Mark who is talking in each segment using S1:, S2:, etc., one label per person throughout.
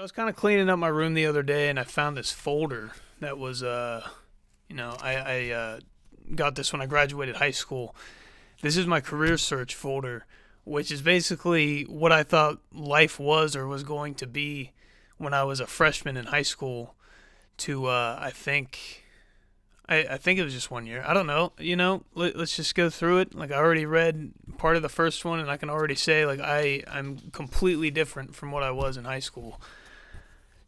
S1: I was kind of cleaning up my room the other day, and I found this folder that was, I got this when I graduated high school. This is my career search folder, which is basically what I thought life was or was going to be when I was a freshman in high school. I think it was just 1 year. I don't know. Let's just go through it. Like I already read part of the first one, and I can already say like I'm completely different from what I was in high school.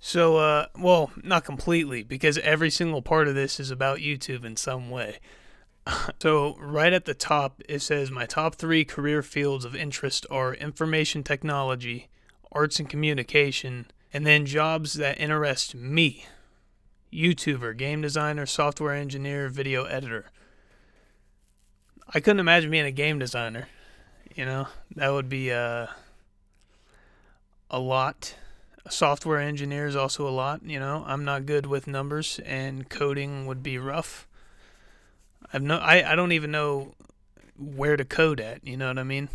S1: So, well, not completely, because every single part of this is about YouTube in some way. So, right at the top, it says my top three career fields of interest are information technology, arts and communication, and then jobs that interest me. YouTuber, game designer, software engineer, video editor. I couldn't imagine being a game designer. That would be a lot. A software engineer is also a lot. I'm not good with numbers, and coding would be rough. I don't even know where to code at. You know what I mean?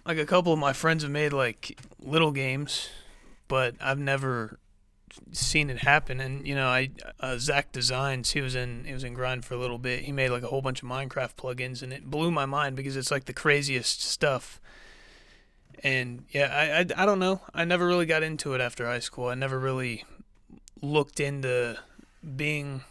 S1: Like a couple of my friends have made like little games, but I've never seen it happen. And Zach Designs, he was in Grind for a little bit. He made like a whole bunch of Minecraft plugins, and it blew my mind because it's like the craziest stuff. And yeah, I don't know. I never really got into it after high school. I never really looked into being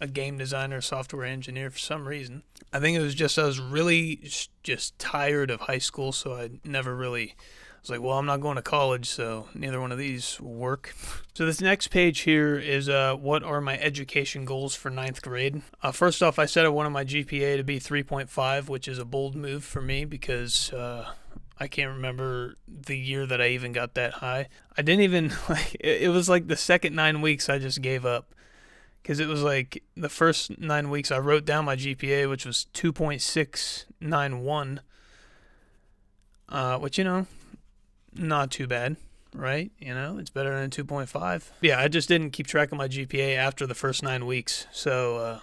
S1: a game designer, software engineer for some reason. I think it was just I was really just tired of high school, so I never really I was like, well, I'm not going to college, so neither one of these will work. So this next page here is what are my education goals for ninth grade. First off, I set I wanted my GPA to be 3.5, which is a bold move for me because I can't remember the year that I even got that high. I didn't even, like, it was like the second 9 weeks I just gave up. Because it was like the first 9 weeks I wrote down my GPA, which was 2.691, which, not too bad, right? It's better than 2.5. Yeah, I just didn't keep track of my GPA after the first 9 weeks. So,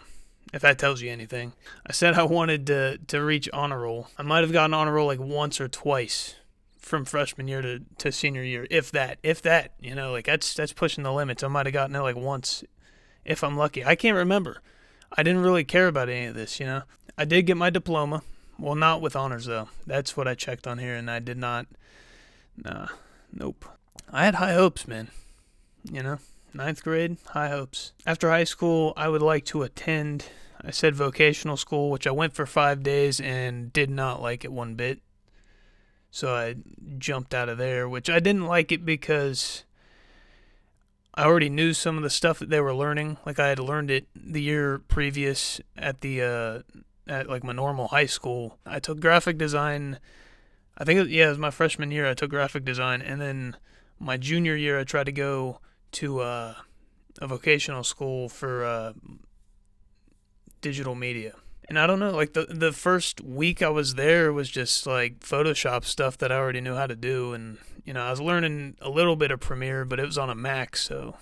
S1: if that tells you anything. I said I wanted to reach honor roll. I might have gotten honor roll like once or twice from freshman year to senior year, if that. Like that's pushing the limits. I might have gotten it like once, if I'm lucky. I can't remember. I didn't really care about any of this, I did get my diploma. Well, not with honors, though. That's what I checked on here, and I did not. Nah, nope. I had high hopes, man. Ninth grade, high hopes. After high school, I would like to attend, I said vocational school, which I went for 5 days and did not like it one bit. So I jumped out of there, which I didn't like it because I already knew some of the stuff that they were learning. Like I had learned it the year previous at like my normal high school. I took graphic design. I think it was my freshman year I took graphic design, and then my junior year I tried to go to a vocational school for digital media. And I don't know, like the first week I was there was just like Photoshop stuff that I already knew how to do, and I was learning a little bit of Premiere, but it was on a Mac, so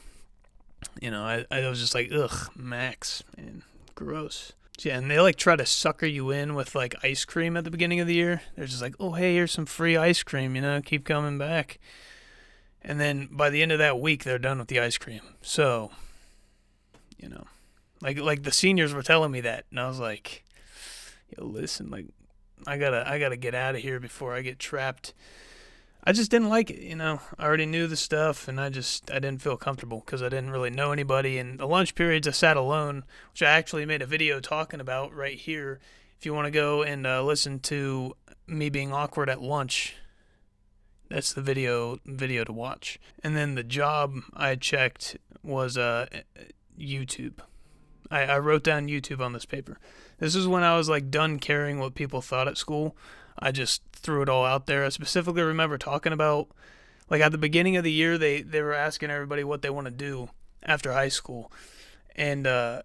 S1: I was just like, ugh, Macs, man, gross. Yeah, and they like try to sucker you in with like ice cream at the beginning of the year. They're just like, oh, hey, here's some free ice cream, keep coming back. And then by the end of that week, they're done with the ice cream. So, like the seniors were telling me that, and I was like, yo, listen, like, I gotta get out of here before I get trapped. I just didn't like it, I already knew the stuff, and I didn't feel comfortable because I didn't really know anybody. And the lunch periods I sat alone, which I actually made a video talking about right here. If you want to go and listen to me being awkward at lunch, that's the video to watch. And then the job I checked was YouTube. I wrote down YouTube on this paper. This is when I was like done caring what people thought at school. I just threw it all out there. I specifically remember talking about, like at the beginning of the year, they were asking everybody what they want to do after high school. And I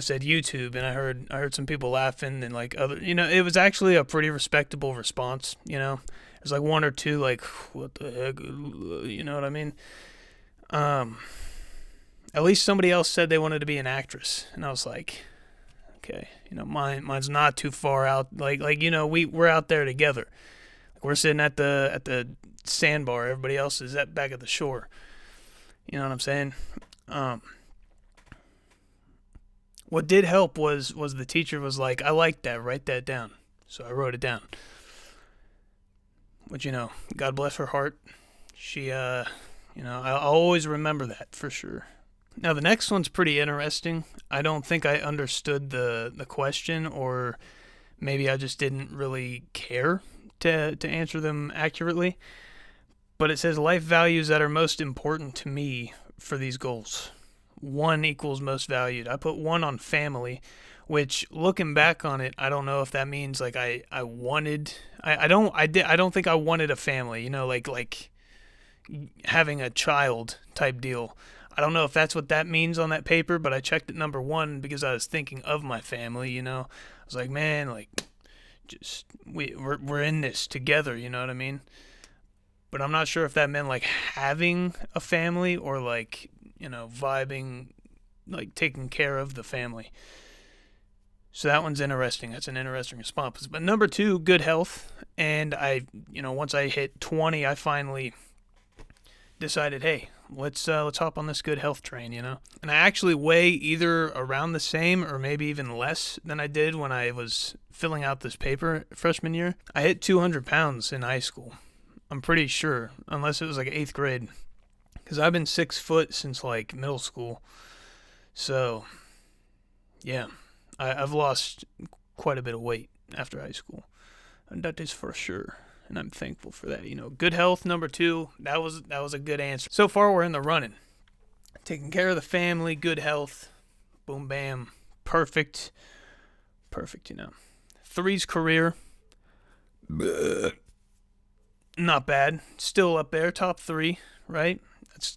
S1: said YouTube, and I heard some people laughing and like other, it was actually a pretty respectable response, There's like one or two like, what the heck, you know what I mean? At least somebody else said they wanted to be an actress, and I was like, okay, mine's not too far out. We're out there together. Like we're sitting at the sandbar. Everybody else is back at the shore. You know what I'm saying? What did help was the teacher was like, I like that, write that down. So I wrote it down. Which, God bless her heart. She, I'll always remember that for sure. Now, the next one's pretty interesting. I don't think I understood the question, or maybe I just didn't really care to answer them accurately. But it says life values that are most important to me for these goals. 1 equals most valued. I put 1 on family, which, looking back on it, I don't know if that means like I don't think I wanted a family, like having a child type deal. I don't know if that's what that means on that paper, but I checked it number 1 because I was thinking of my family, I was like, man, like, just we're in this together, you know what I mean? But I'm not sure if that meant like having a family or like, vibing, like taking care of the family. So that one's interesting. That's an interesting response. But number 2, good health. And once I hit 20, I finally decided, hey, let's hop on this good health train, And I actually weigh either around the same or maybe even less than I did when I was filling out this paper freshman year. I hit 200 pounds in high school. I'm pretty sure, unless it was like 8th grade. Because I've been 6 foot since like middle school. So, yeah, I've lost quite a bit of weight after high school. And that is for sure. And I'm thankful for that. Good health, number 2. That was a good answer. So far, we're in the running. Taking care of the family, good health. Boom, bam. Perfect. Perfect, 3's career. Not bad. Still up there, top 3, right?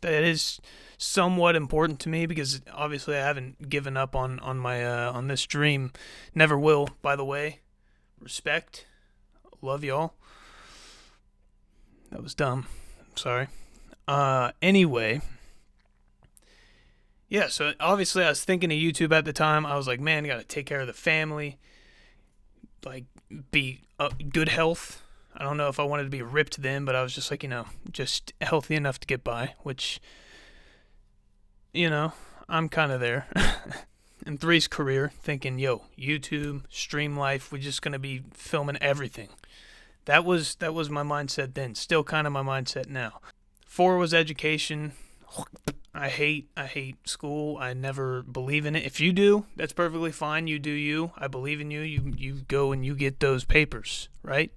S1: That is somewhat important to me because obviously I haven't given up on my on this dream. Never will, by the way. Respect. Love y'all. That was dumb. Sorry. Anyway. Yeah, so obviously I was thinking of YouTube at the time. I was like, man, I got to take care of the family. Like, be good health. I don't know if I wanted to be ripped then, but I was just like, just healthy enough to get by, which, I'm kind of there. And 3's career, thinking, YouTube, stream life, we're just going to be filming everything. That was my mindset then, still kind of my mindset now. 4 was education. I hate school. I never believe in it. If you do, that's perfectly fine. You do you. I believe in you. You go and you get those papers, right?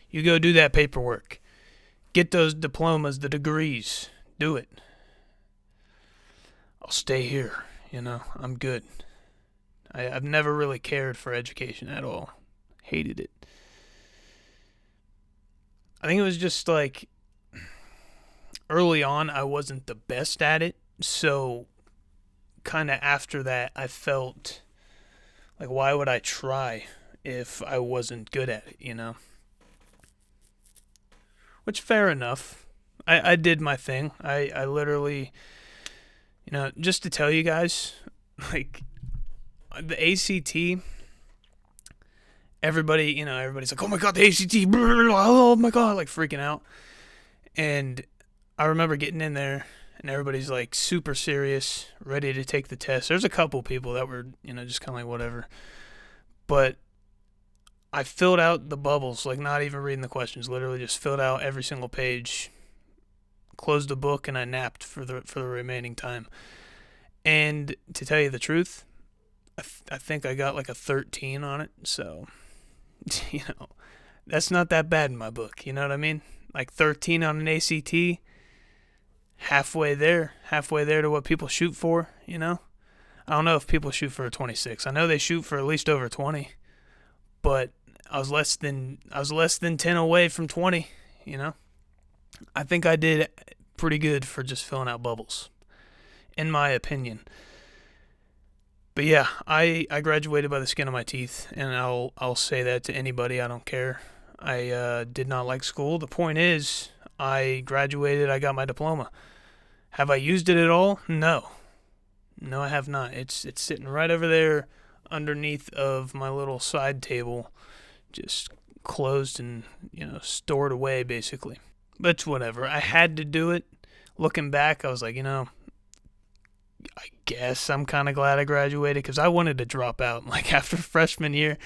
S1: You go do that paperwork. Get those diplomas, the degrees. Do it. I'll stay here, I'm good. I've never really cared for education at all. Hated it. I think it was just like early on I wasn't the best at it. So kind of after that I felt like, why would I try if I wasn't good at it, Which, fair enough. I did my thing. I literally, just to tell you guys, like, the ACT, everybody's like, oh my God, the ACT, oh my God, like freaking out. And I remember getting in there and everybody's like super serious, ready to take the test. There's a couple people that were, just kind of like whatever. But I filled out the bubbles, like not even reading the questions, literally just filled out every single page, closed the book, and I napped for the remaining time. And to tell you the truth, I think I got like a 13 on it. So, that's not that bad in my book. You know what I mean? Like 13 on an ACT, halfway there to what people shoot for, I don't know if people shoot for a 26. I know they shoot for at least over 20, but I was less than 10 away from 20, I think I did pretty good for just filling out bubbles, in my opinion. But yeah, I graduated by the skin of my teeth, and I'll say that to anybody. I don't care. I did not like school. The point is, I graduated. I got my diploma. Have I used it at all? No, I have not. It's sitting right over there underneath of my little side table, just closed and stored away basically. But it's whatever. I had to do it. looking back, I was like, I guess I'm kind of glad I graduated because I wanted to drop out. Like after freshman year,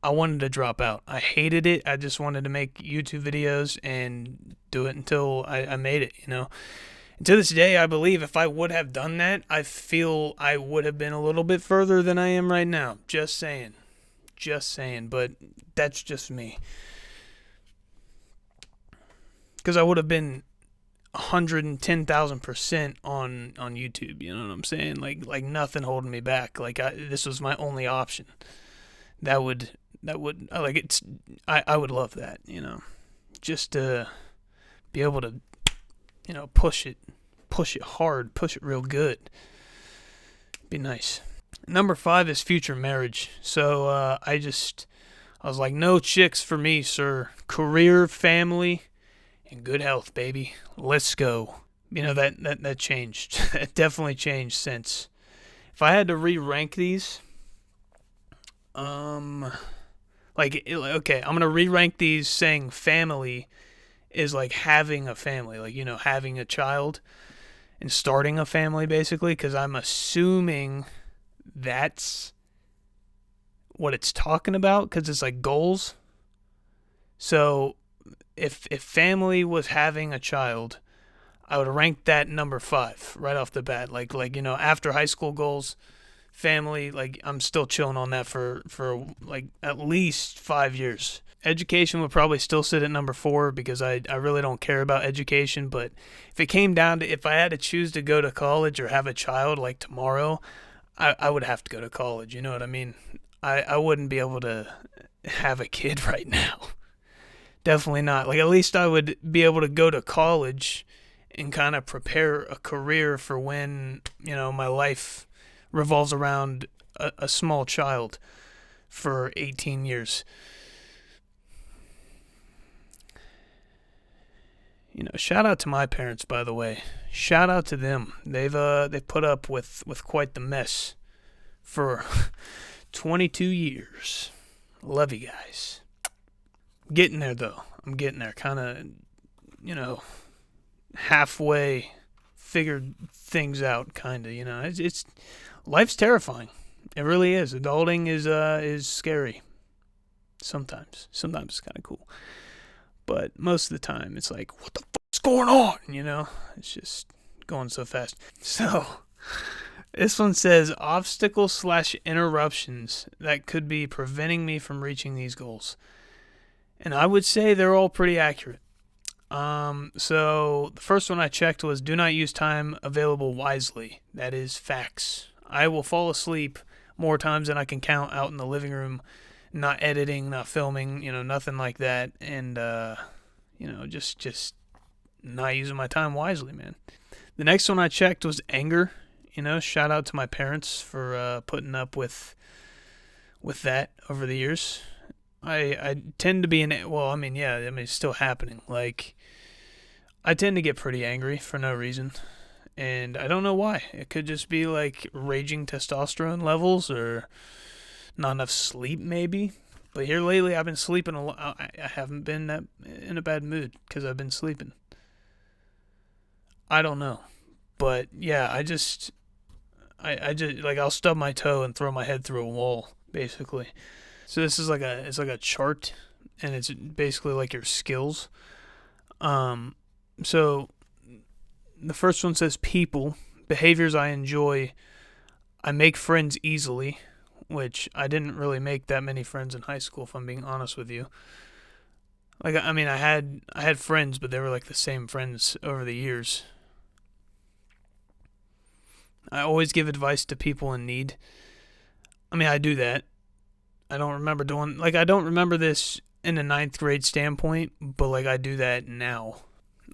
S1: I wanted to drop out. I hated it. I just wanted to make YouTube videos and do it until I made it, And to this day, I believe if I would have done that, I feel I would have been a little bit further than I am right now. Just saying. But that's just me. Because I would have been 110,000% on YouTube. You know what I'm saying? Like nothing holding me back. This was my only option. That would like it's. I would love that. Just to be able to, push it hard, push it real good. Be nice. Number 5 is future marriage. So I was like, no chicks for me, sir. Career, family, and good health, baby. Let's go. That changed. That definitely changed since. If I had to re-rank these, okay, I'm gonna re-rank these saying family is like having a family, like having a child and starting a family, basically, because I'm assuming that's what it's talking about, because it's like goals. So if family was having a child, I would rank that number 5 right off the bat. Like after high school goals, family, like I'm still chilling on that for like at least 5 years. Education would probably still sit at number 4 because I really don't care about education. But if it came down to if I had to choose to go to college or have a child like tomorrow, I would have to go to college. You know what I mean? I wouldn't be able to have a kid right now. Definitely not. Like at least I would be able to go to college and kind of prepare a career for when, my life revolves around a small child for 18 years. Shout out to my parents, by the way. Shout out to them. They've put up with quite the mess for 22 years. Love you guys. Getting there though. I'm getting there. Kind of, halfway figured things out. Kind of. It's life's terrifying. It really is. Adulting is scary. Sometimes it's kind of cool. But most of the time, it's like, what the fuck's going on? It's just going so fast. So, this one says, obstacles/interruptions that could be preventing me from reaching these goals. And I would say they're all pretty accurate. So, the first one I checked was, do not use time available wisely. That is facts. I will fall asleep more times than I can count out in the living room, not editing, not filming, nothing like that. And, just not using my time wisely, man. The next one I checked was anger. Shout out to my parents for putting up with that over the years. I tend to be it's still happening. Like, I tend to get pretty angry for no reason. And I don't know why. It could just be like raging testosterone levels or not enough sleep, maybe. But here lately, I've been sleeping a lot. I haven't been that in a bad mood because I've been sleeping. I don't know, but yeah, I just like I'll stub my toe and throw my head through a wall, basically. So this is it's like a chart, and it's basically like your skills. So the first one says people, behaviors I enjoy. I make friends easily, which I didn't really make that many friends in high school, if I'm being honest with you. Like, I mean, I had friends, but they were like the same friends over the years. I always give advice to people in need. I mean, I do that. I don't remember this in a 9th grade standpoint, but like I do that now.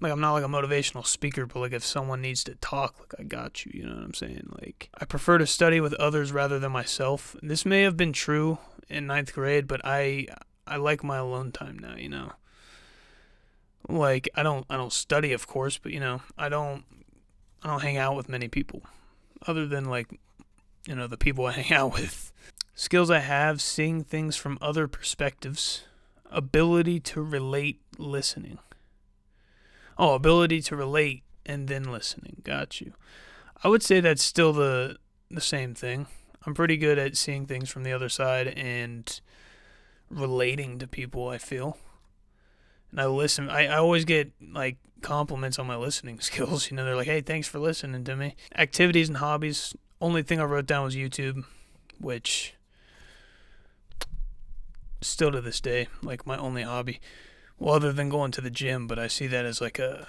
S1: Like, I'm not like a motivational speaker, but like if someone needs to talk, like I got you, you know what I'm saying? Like, I prefer to study with others rather than myself. This may have been true in 9th grade, but I like my alone time now, Like, I don't study, of course, but I don't hang out with many people other than like, the people I hang out with. Skills I have: seeing things from other perspectives, ability to relate, listening. Oh, ability to relate and then listening. Got you. I would say that's still the same thing. I'm pretty good at seeing things from the other side and relating to people, I feel. And I listen. I always get like compliments on my listening skills. They're like, "Hey, thanks for listening to me." Activities and hobbies. Only thing I wrote down was YouTube, which still to this day, like my only hobby. Well, other than going to the gym, but I see that as like a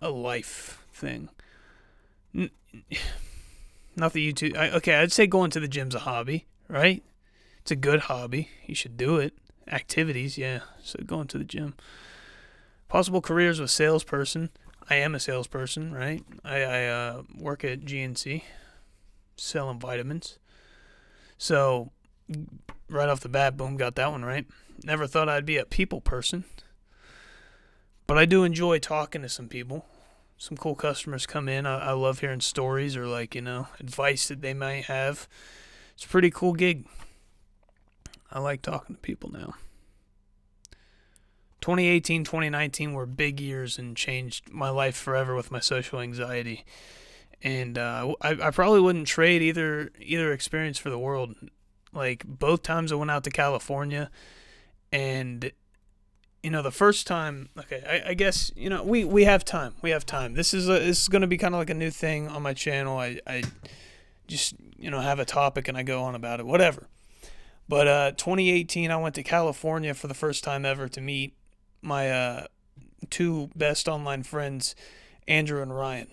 S1: life thing. Not the YouTube. I'd say going to the gym's a hobby, right? It's a good hobby. You should do it. Activities, yeah. So going to the gym. Possible careers with salesperson. I am a salesperson, right? I work at GNC, selling vitamins. So right off the bat, boom, got that one right. Never thought I'd be a people person. But I do enjoy talking to some people. Some cool customers come in. I love hearing stories or advice that they might have. It's a pretty cool gig. I like talking to people now. 2018, 2019 were big years and changed my life forever with my social anxiety. And I probably wouldn't trade either experience for the world. Like both times I went out to California, and the first time, I guess we have time. We have time. This is going to be kind of like a new thing on my channel. I just have a topic and I go on about it, whatever. But 2018, I went to California for the first time ever to meet my two best online friends, Andrew and Ryan.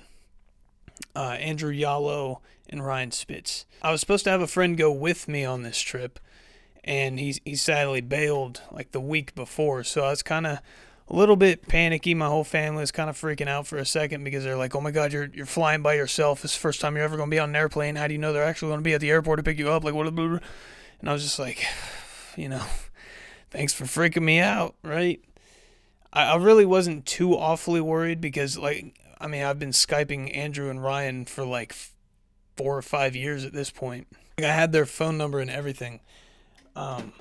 S1: Andrew Yallo and Ryan Spitz. I was supposed to have a friend go with me on this trip, and he sadly bailed like the week before, so I was kind of a little bit panicky. My whole family was kind of freaking out for a second because they're like, "Oh my God, you're flying by yourself. It's the first time you're ever going to be on an airplane. How do you know they're actually going to be at the airport to pick you up? Like what?" And I was just like, thanks for freaking me out, right? I really wasn't too awfully worried because I've been Skyping Andrew and Ryan for like 4 or 5 years at this point. I had their phone number and everything. So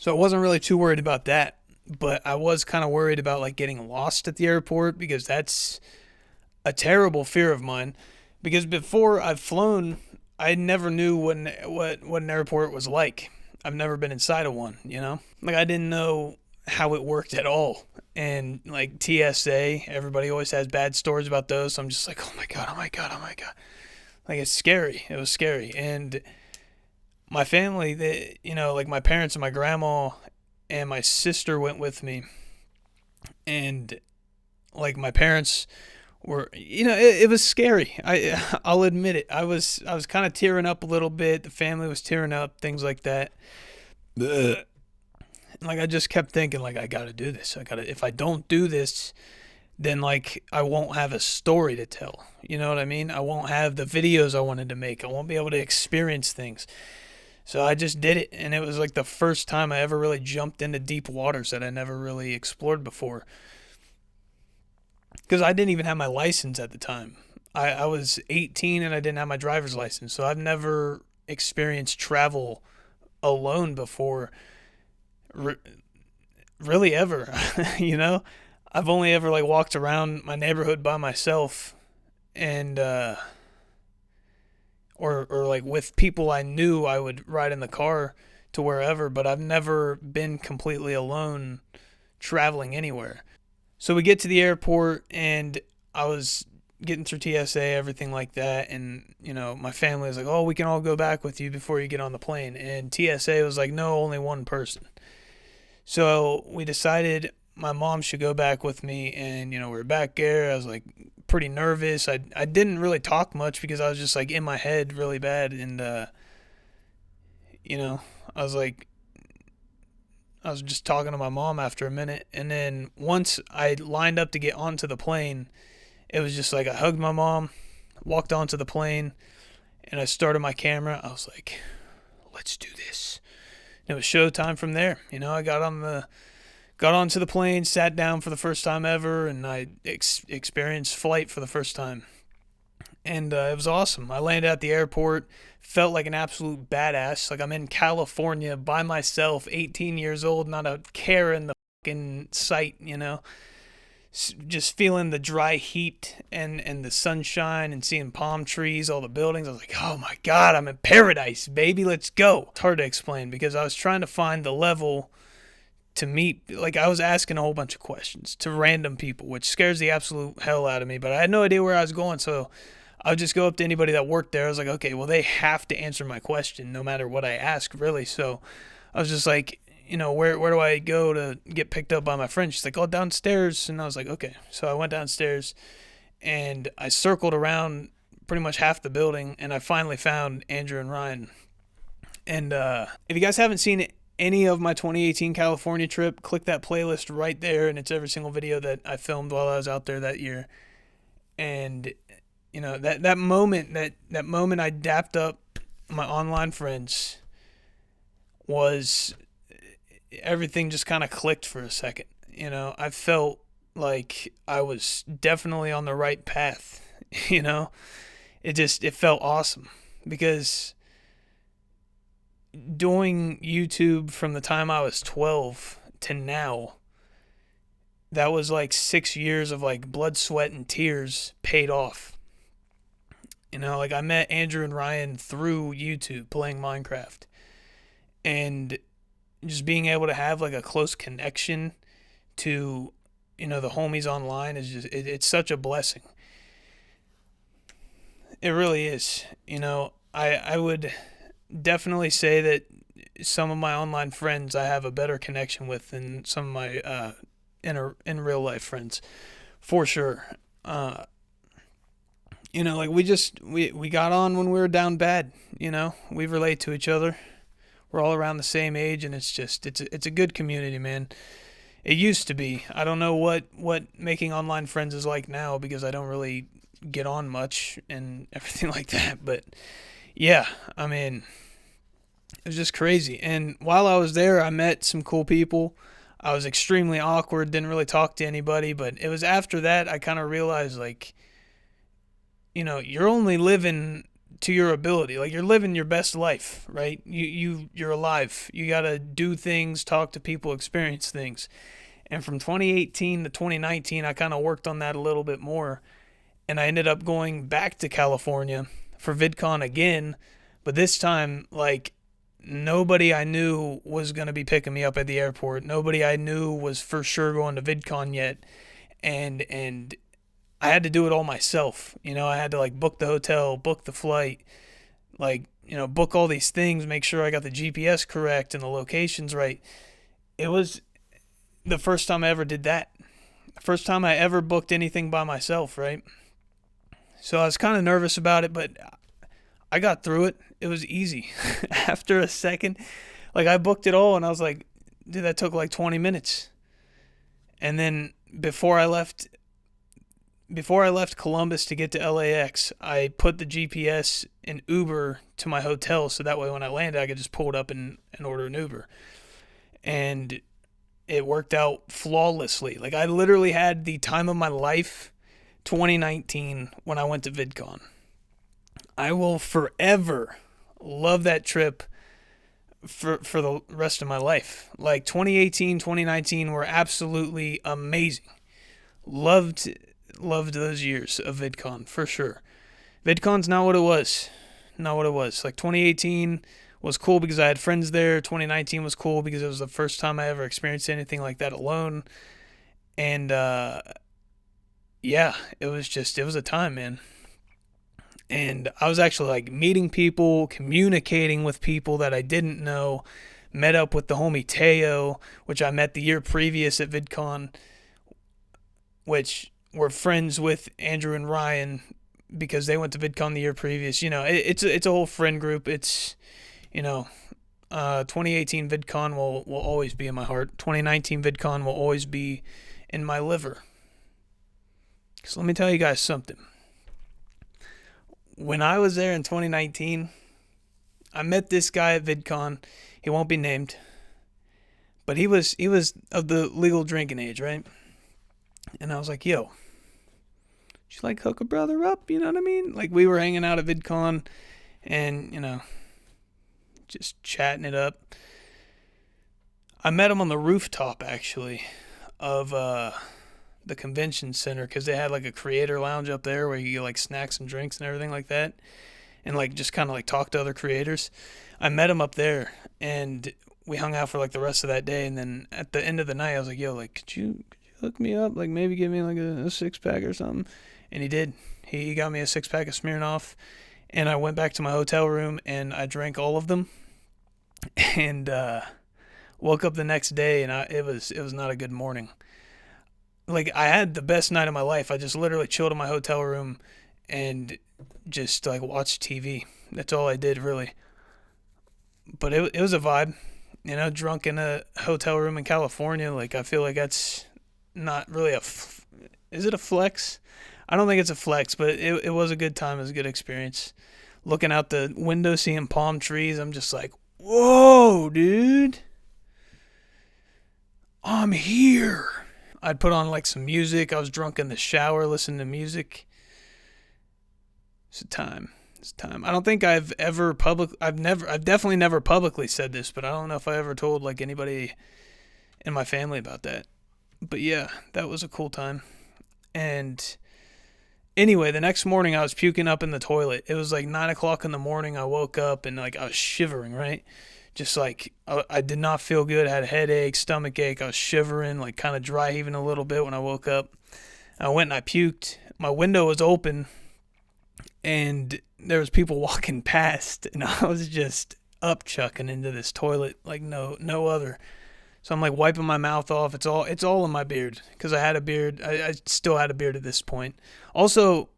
S1: I wasn't really too worried about that, but I was kind of worried about getting lost at the airport because that's a terrible fear of mine. Because before I've flown, I never knew what an airport was like. I've never been inside of one, I didn't know how it worked at all. And TSA, everybody always has bad stories about those. So I'm just like, oh my God. It's scary. It was scary. And my family, my parents and my grandma and my sister went with me. And my parents were, it was scary. I'll admit it. I was kind of tearing up a little bit. The family was tearing up, things like that. Ugh. I just kept thinking, I got to do this. If I don't do this, then I won't have a story to tell. You know what I mean? I won't have the videos I wanted to make. I won't be able to experience things. So I just did it. And it was the first time I ever really jumped into deep waters that I never really explored before. Because I didn't even have my license at the time. I was 18 and I didn't have my driver's license. So I've never experienced travel alone before. Really ever. I've only ever walked around my neighborhood by myself and or with people I knew. I would ride in the car to wherever, but I've never been completely alone traveling anywhere. So we get to the airport and I was getting through TSA, everything like that, and my family was like, "Oh, we can all go back with you before you get on the plane." And TSA was like, "No, only one person." So we decided my mom should go back with me, and we were back there. I was pretty nervous. I didn't really talk much because I was just in my head really bad, and I was just talking to my mom after a minute, and then once I lined up to get onto the plane, it was just I hugged my mom, walked onto the plane, and I started my camera. I was like, "Let's do this." It was showtime from there. I got onto the plane, sat down for the first time ever, and I experienced flight for the first time. And it was awesome. I landed at the airport, felt like an absolute badass. I'm in California by myself, 18 years old, not a care in the fucking sight, just feeling the dry heat and the sunshine and seeing palm trees, all the buildings. I was like, oh my God, I'm in paradise, baby. Let's go. It's hard to explain because I was trying to find the level to meet. Like, I was asking a whole bunch of questions to random people, which scares the absolute hell out of me. But I had no idea where I was going, so I would just go up to anybody that worked there. I was like, okay, well, they have to answer my question no matter what I ask, really. So I was just like, where do I go to get picked up by my friend? She's like, oh, downstairs. And I was like, okay. So I went downstairs and I circled around pretty much half the building, and I finally found Andrew and Ryan. And if you guys haven't seen any of my 2018 California trip, click that playlist right there, and it's every single video that I filmed while I was out there that year. And that moment I dapped up my online friends was everything just kind of clicked for a second. I felt like I was definitely on the right path. It felt awesome because doing YouTube from the time I was 12 to now, that was like 6 years of like blood, sweat, and tears paid off. Like I met Andrew and Ryan through YouTube playing Minecraft, and just being able to have like a close connection to, the homies online is just, it's such a blessing. It really is. I would definitely say that some of my online friends I have a better connection with than some of my in real life friends, for sure. Like we got on when we were down bad. We relate to each other. We're all around the same age, and it's a good community, man. It used to be. I don't know what making online friends is like now because I don't really get on much and everything like that. But yeah, I mean, it was just crazy. And while I was there, I met some cool people. I was extremely awkward, didn't really talk to anybody. But it was after that I kind of realized, like, you're only living to your ability. Like, you're living your best life, right? You're alive. You got to do things, talk to people, experience things. And from 2018 to 2019, I kind of worked on that a little bit more. And I ended up going back to California for VidCon again. But this time, like, nobody I knew was going to be picking me up at the airport. Nobody I knew was for sure going to VidCon yet. And I had to do it all myself. I had to like book the hotel, book the flight, like, book all these things, make sure I got the GPS correct and the locations right. It was the first time I ever did that. First time I ever booked anything by myself, right? So I was kind of nervous about it, but I got through it. It was easy. After a second, like, I booked it all and I was like, dude, that took like 20 minutes. And then before I left Columbus to get to LAX, I put the GPS in Uber to my hotel so that way when I landed, I could just pull it up and order an Uber. And it worked out flawlessly. Like, I literally had the time of my life 2019 when I went to VidCon. I will forever love that trip for the rest of my life. Like, 2018, 2019 were absolutely amazing. Loved those years of VidCon, for sure. VidCon's not what it was. Like, 2018 was cool because I had friends there. 2019 was cool because it was the first time I ever experienced anything like that alone. And, yeah, it was a time, man. And I was actually, like, meeting people, communicating with people that I didn't know. Met up with the homie Teo, which I met the year previous at VidCon, which were friends with Andrew and Ryan because they went to VidCon the year previous. It's a whole friend group. It's, 2018 VidCon will always be in my heart. 2019 VidCon will always be in my liver. So let me tell you guys something. When I was there in 2019, I met this guy at VidCon. He won't be named, but he was of the legal drinking age, right? And I was like, yo, should like hook a brother up, you know what I mean? Like, we were hanging out at VidCon and, just chatting it up. I met him on the rooftop, actually, of the convention center because they had like a creator lounge up there where you get like snacks and drinks and everything like that, and like just kind of like talk to other creators. I met him up there, and we hung out for like the rest of that day. And then at the end of the night, I was like, "Yo, like, could you hook me up? Like, maybe give me like a 6-pack or something?" And he did. He got me a 6-pack of Smirnoff, and I went back to my hotel room and I drank all of them, and woke up the next day, and it was not a good morning. Like, I had the best night of my life. I just literally chilled in my hotel room and just like watched TV. That's all I did really. But it was a vibe, drunk in a hotel room in California. Like, I feel like that's not really is it a flex? I don't think it's a flex, but it was a good time. It was a good experience. Looking out the window, seeing palm trees, I'm just like, whoa, dude. I'm here. I'd put on like some music. I was drunk in the shower listening to music. It's a time. I don't think I've definitely never publicly said this, but I don't know if I ever told like anybody in my family about that. But yeah, that was a cool time. And anyway, the next morning I was puking up in the toilet. It was like 9 o'clock in the morning. I woke up and like I was shivering, right? Just like I did not feel good. I had a headache, stomach ache. I was shivering, like kind of dry heaving a little bit when I woke up. I went and I puked. My window was open, and there was people walking past, and I was just up chucking into this toilet like no other. So I'm like wiping my mouth off. It's all in my beard because I had a beard. I still had a beard at this point. Also,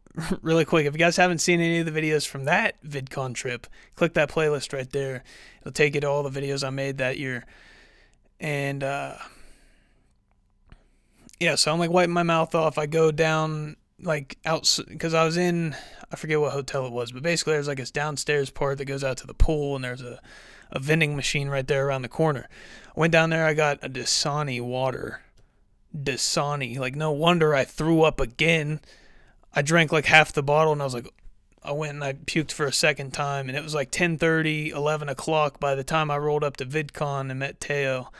S1: really quick, if you guys haven't seen any of the videos from that VidCon trip, click that playlist right there. It'll take you to all the videos I made that year. And yeah, so I'm like wiping my mouth off. I go down like out because I was in, I forget what hotel it was, but basically there's like this downstairs part that goes out to the pool, and there's a vending machine right there around the corner. I went down there. I got a Dasani water. Dasani. Like, no wonder I threw up again. I drank like half the bottle, and I went and I puked for a second time, and it was like 10:30, 11 o'clock by the time I rolled up to VidCon and met Teo.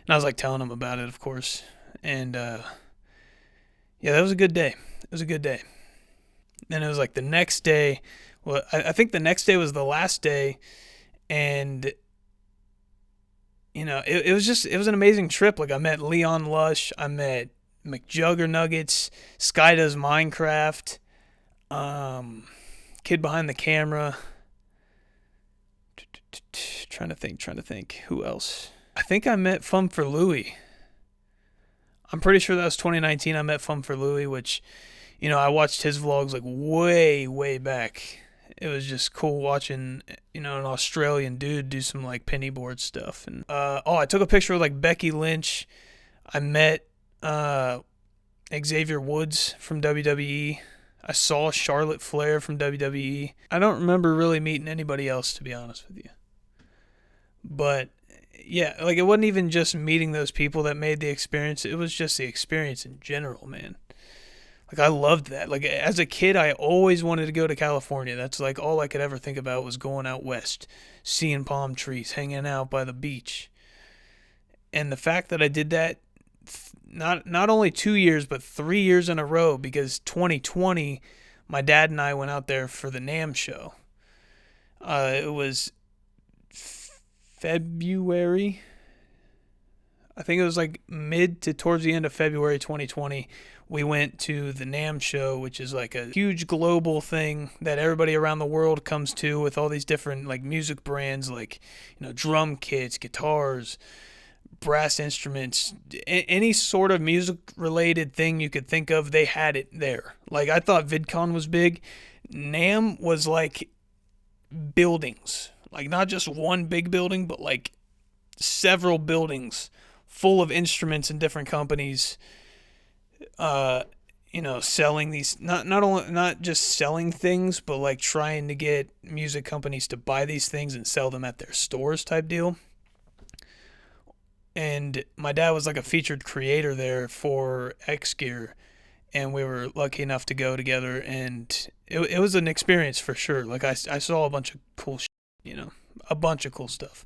S1: And I was like telling him about it, of course. And yeah, that was a good day. It was a good day. Then it was like the next day. Well, I think the next day was the last day, and it was an amazing trip. Like, I met Leon Lush, I met McJuggernuggets, Sky Does Minecraft, Kid Behind the Camera. Trying to think. Who else? I think I met Fun for Louie. I'm pretty sure that was 2019. I met Fun for Louie, which, I watched his vlogs like way, way back. It was just cool watching, an Australian dude do some like pennyboard stuff. And I took a picture with like Becky Lynch. I met Xavier Woods from WWE. I saw Charlotte Flair from WWE. I don't remember really meeting anybody else, to be honest with you. But yeah, like, it wasn't even just meeting those people that made the experience. It was just the experience in general, man. Like, I loved that. Like, as a kid, I always wanted to go to California. That's like all I could ever think about was going out west, seeing palm trees, hanging out by the beach. And the fact that I did that not only 2 years, but 3 years in a row, because 2020, my dad and I went out there for the NAMM show. It was February. I think it was like mid to towards the end of February 2020. We went to the NAMM show, which is like a huge global thing that everybody around the world comes to, with all these different like music brands, like, drum kits, guitars, brass instruments, any sort of music related thing you could think of, they had it there. Like, I thought VidCon was big. NAMM was like buildings, like not just one big building, but like several buildings full of instruments and different companies, selling these, not just selling things, but like trying to get music companies to buy these things and sell them at their stores type deal. And my dad was like a featured creator there for X Gear, and we were lucky enough to go together, and it was an experience for sure. Like, I saw a bunch of cool shit, a bunch of cool stuff.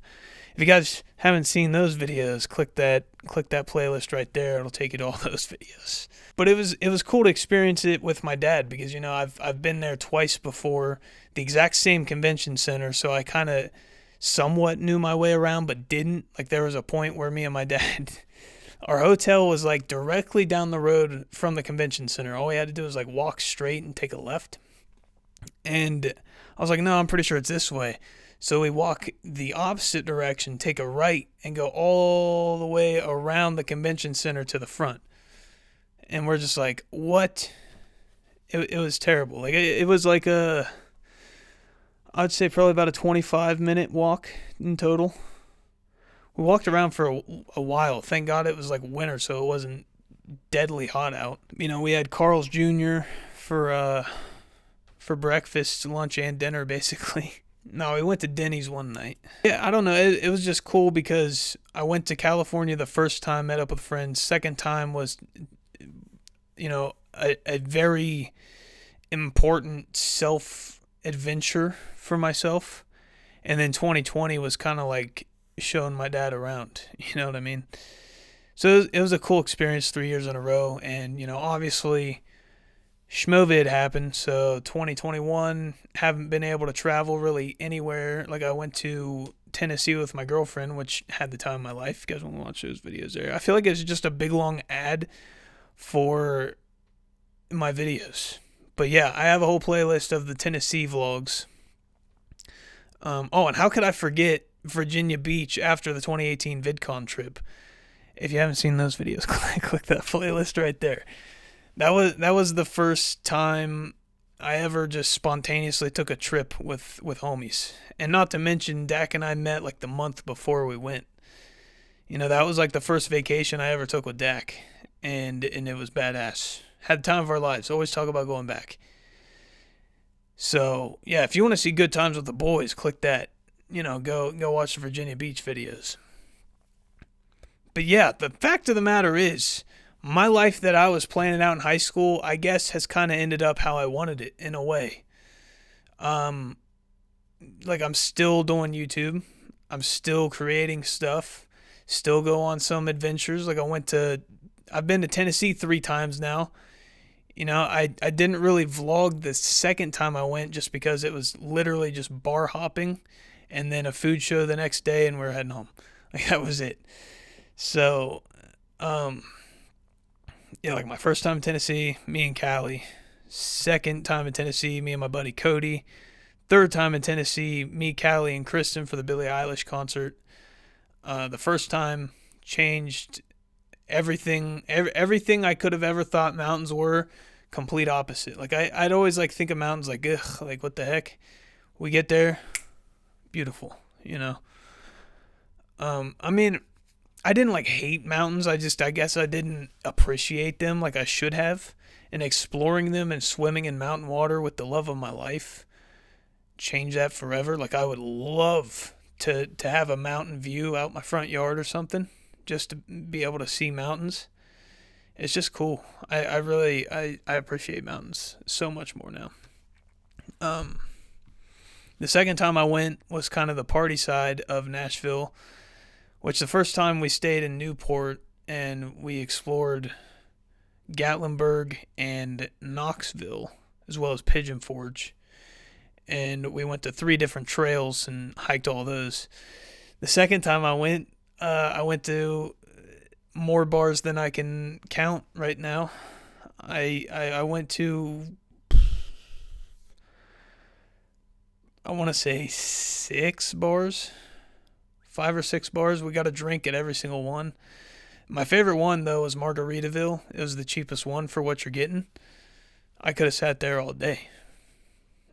S1: If you guys haven't seen those videos, click that playlist right there. It'll take you to all those videos. But it was cool to experience it with my dad because, you know, I've been there twice before, the exact same convention center, so I kind of somewhat knew my way around but didn't. Like, there was a point where me and my dad, our hotel was like directly down the road from the convention center. All we had to do was like walk straight and take a left. And I was like, no, I'm pretty sure it's this way. So we walk the opposite direction, take a right, and go all the way around the convention center to the front. And we're just like, what? It was terrible. Like, it was like I'd say probably about a 25-minute walk in total. We walked around for a while. Thank God it was like winter, so it wasn't deadly hot out. You know, we had Carl's Jr. for breakfast, lunch, and dinner, basically. No, we went to Denny's one night. Yeah, I don't know. It was just cool because I went to California the first time, met up with friends. Second time was, you know, a very important self-adventure for myself. And then 2020 was kind of like showing my dad around. You know what I mean? So it was a cool experience 3 years in a row. And, you know, obviously Schmovid happened, so 2021, haven't been able to travel really anywhere. Like, I went to Tennessee with my girlfriend, which had the time of my life. If you guys want to watch those videos there. I feel like it's just a big, long ad for my videos. But yeah, I have a whole playlist of the Tennessee vlogs. And how could I forget Virginia Beach after the 2018 VidCon trip? If you haven't seen those videos, click that playlist right there. That was the first time I ever just spontaneously took a trip with homies. And not to mention, Dak and I met like the month before we went. You know, that was like the first vacation I ever took with Dak. And it was badass. Had the time of our lives. Always talk about going back. So, yeah, if you want to see good times with the boys, click that. You know, go watch the Virginia Beach videos. But yeah, the fact of the matter is, my life that I was planning out in high school, I guess, has kind of ended up how I wanted it, in a way. Like, I'm still doing YouTube. I'm still creating stuff. Still go on some adventures. Like, I've been to Tennessee 3 times now. You know, I didn't really vlog the second time I went just because it was literally just bar hopping and then a food show the next day and we're heading home. Like, that was it. So, yeah, like my first time in Tennessee, me and Callie. Second time in Tennessee, me and my buddy Cody. Third time in Tennessee, me, Callie, and Kristen for the Billie Eilish concert. The first time changed everything. Everything I could have ever thought mountains were, complete opposite. Like, I'd always like think of mountains like, ugh, like what the heck. We get there, beautiful, you know. I mean, I didn't like hate mountains. I guess I didn't appreciate them like I should have. And exploring them and swimming in mountain water with the love of my life changed that forever. Like, I would love to have a mountain view out my front yard or something, just to be able to see mountains. It's just cool. I really appreciate mountains so much more now. The second time I went was kind of the party side of Nashville, which the first time we stayed in Newport and we explored Gatlinburg and Knoxville, as well as Pigeon Forge. And we went to 3 different trails and hiked all those. The second time I went to more bars than I can count right now. I went to, I want to say 6 bars. 5 or 6 bars. We got a drink at every single one. My favorite one, though, was Margaritaville. It was the cheapest one for what you're getting. I could have sat there all day.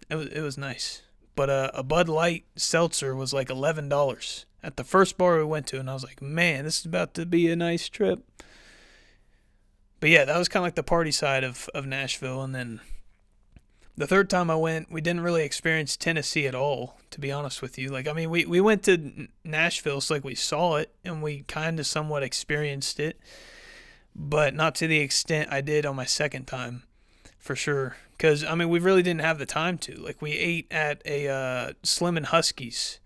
S1: It was nice. But a Bud Light seltzer was like $11 at the first bar we went to, and I was like, man, this is about to be a nice trip. But yeah, that was kind of like the party side of Nashville. And then the third time I went, we didn't really experience Tennessee at all, to be honest with you. Like, I mean, we went to Nashville, so like we saw it, and we kind of somewhat experienced it, but not to the extent I did on my second time, for sure. Because, I mean, we really didn't have the time to. Like, we ate at a Slim and Husky's,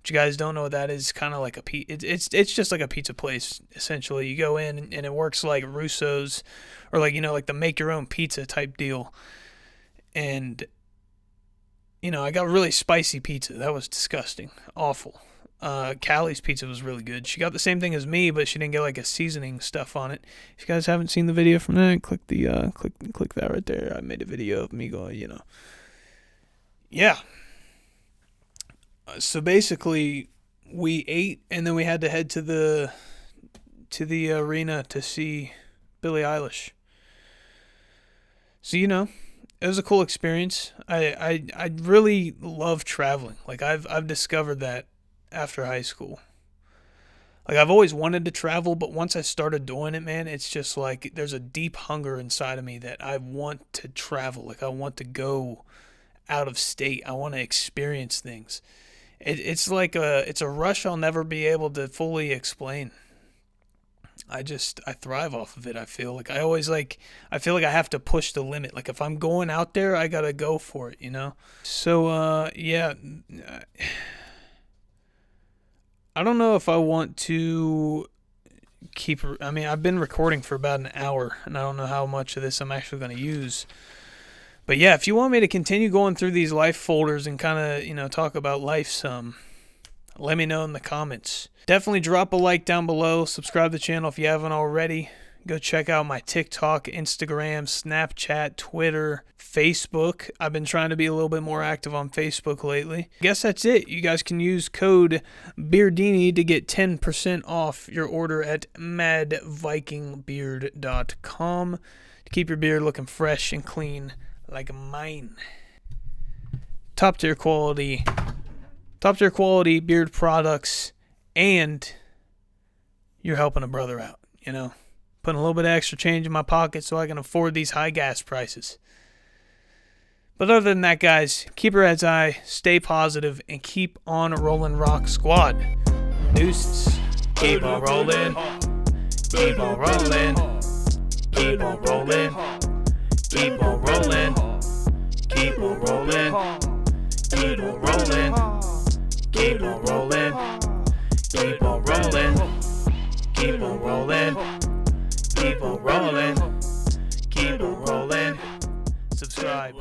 S1: which If you guys don't know what that is, kind of like a it's just like a pizza place essentially. You go in and it works like Russo's, or like, you know, like the make your own pizza type deal. And you know, I got really spicy pizza. That was disgusting, awful. Callie's pizza was really good. She got the same thing as me, but she didn't get like a seasoning stuff on it. If you guys haven't seen the video from that, click the click that right there. I made a video of me going, you know. Yeah. So basically, we ate and then we had to head to the arena to see Billie Eilish. So, you know, it was a cool experience. I really love traveling. Like I've discovered that after high school. Like I've always wanted to travel, but once I started doing it, man, it's just like there's a deep hunger inside of me that I want to travel. Like I want to go out of state. I want to experience things. It's like it's a rush I'll never be able to fully explain. I thrive off of it. I feel like I feel like I have to push the limit. Like if I'm going out there, I gotta go for it, you know? So, yeah. I don't know if I want to I've been recording for about an hour, and I don't know how much of this I'm actually going to use. But yeah, if you want me to continue going through these life folders and kind of, you know, talk about life some, let me know in the comments. Definitely drop a like down below. Subscribe to the channel if you haven't already. Go check out my TikTok, Instagram, Snapchat, Twitter, Facebook. I've been trying to be a little bit more active on Facebook lately. I guess that's it. You guys can use code Bouldini to get 10% off your order at madvikingbeard.com to keep your beard looking fresh and clean like mine. Top tier quality beard products, and you're helping a brother out, you know? Putting a little bit of extra change in my pocket so I can afford these high gas prices. But other than that, guys, keep your heads high, stay positive, and keep on rolling, rock squad. Deuces. Keep on rolling. Keep on rolling. Keep on rolling. Keep on rolling. Keep on rolling. Keep on rolling. Keep on rolling. Keep on rolling. Keep on rolling. Keep on rolling. Keep on rolling. Subscribe.